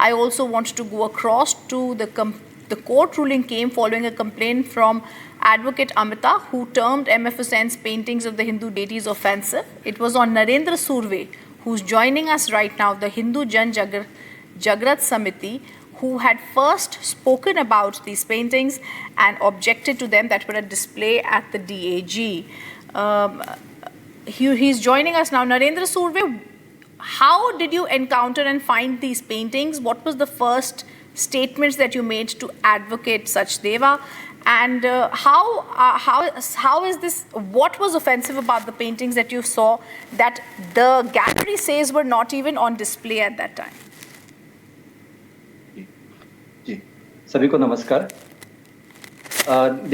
I also want to go across to the court ruling came following a complaint from Advocate Amita, who termed M.F. Husain's paintings of the Hindu deities offensive. It was on Narendra Surve, who's joining us right now, the Hindu Jan Jagrat Samiti, who had first spoken about these paintings and objected to them that were at display at the DAG. He's joining us now. Narendra Surve, how did you encounter and find these paintings? What was the first statements that you made to Advocate Sachdeva? And how is this, what was offensive about the paintings that you saw that the gallery says were not even on display at that time? जी, सभी को नमस्कार।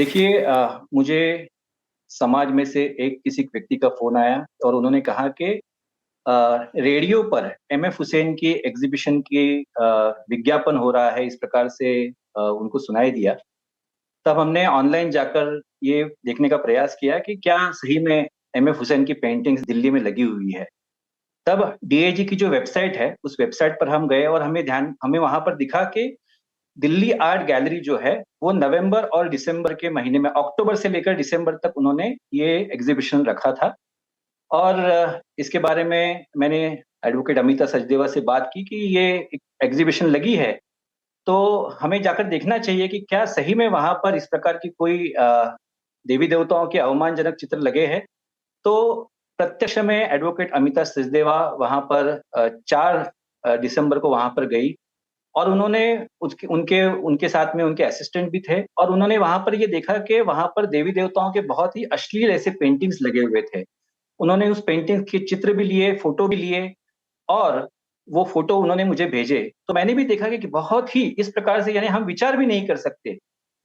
देखिए, मुझे समाज में से एक किसी व्यक्ति का फोन आया और उन्होंने कहा कि रेडियो पर एमएफ हुसैन की एग्जीबिशन की विज्ञापन हो रहा है, इस प्रकार से उनको सुनाई दिया। तब हमने ऑनलाइन जाकर ये देखने का प्रयास किया कि क्या सही में एमएफ हुसैन की पेंटिंग्स दिल्ली में लगी हुई है। तब डीएजी की जो वेबसाइट है, उस वेबसाइट पर हम गए और हमें वहां पर दिखा कि दिल्ली आर्ट गैलरी जो है वो नवंबर और दिसंबर के महीने में, अक्टूबर से लेकर दिसंबर तक उन्होंने ये एग्जीबिशन रखा था। और इसके बारे में मैंने एडवोकेट अमिता सचदेवा से बात की कि ये एग्जीबिशन लगी है तो हमें जाकर देखना चाहिए कि क्या सही में वहां पर इस प्रकार की कोई देवी देवताओं के अवमानजनक चित्र लगे हैं। तो प्रत्यक्ष में एडवोकेट अमिता सचदेवा वहां पर 4 दिसंबर को वहां पर गई और उन्होंने उनके साथ में उनके असिस्टेंट भी थे और उन्होंने वहां पर ये देखा कि वहां पर देवी देवताओं के बहुत ही अश्लील ऐसे पेंटिंग्स लगे हुए थे। उन्होंने उस पेंटिंग के चित्र भी लिए, फोटो भी लिए और वो फोटो उन्होंने मुझे भेजे। तो मैंने भी देखा कि बहुत ही इस प्रकार से, यानी हम विचार भी नहीं कर सकते,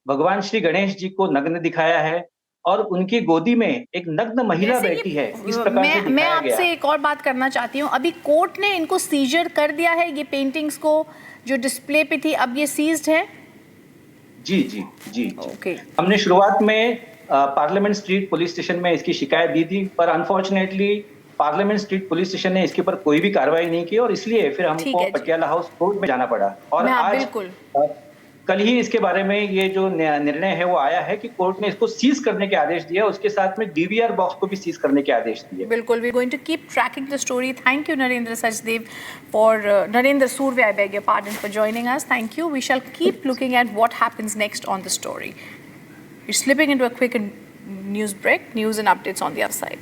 भगवान श्री गणेश जी को नग्न दिखाया है और उनकी गोदी में एक नग्न महिला बैठी है, इस प्रकार से दिखाया गया। मैं आपसे एक और बात करना चाहती हूँ। अभी कोर्ट ने इनको सीजर कर दिया है, ये पेंटिंग्स को जो डिस्प्ले पे थी अब ये सीज्ड है? जी जी जी, ओके। हमने शुरुआत में पार्लियामेंट स्ट्रीट पुलिस स्टेशन में इसकी शिकायत दी थी, पर unfortunately parliament street police station ने इसके ऊपर कोई भी कार्रवाई नहीं की और इसलिए फिर हमको पटियाला हाउस कोर्ट में जाना पड़ा। और आज कल ही इसके बारे में ये जो निर्णय है वो आया है कि कोर्ट ने इसको सीज करने के आदेश दिया, उसके साथ में डीवीआर बॉक्स को भी सीज करने के आदेश दिए। बिल्कुल, we are going to keep tracking the story. Thank you Narendra Sachdev for Narendra Surve, I beg your pardon, for joining us. Thank you. We shall keep looking at what happens next on the story. We're slipping into a quick news break. News and updates on the other side.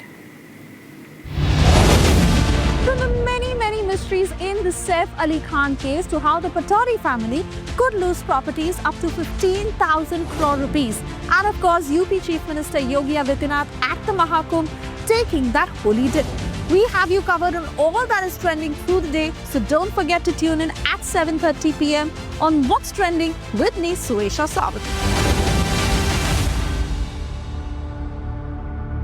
From the many mysteries in the Saif Ali Khan case to how the Patari family could lose properties up to 15,000 crore rupees. And of course, UP Chief Minister Yogi Adityanath at the Mahakumbh taking that holy dip. We have you covered on all that is trending through the day, so don't forget to tune in at 7:30 p.m. on What's Trending with me, Suesha Sawant.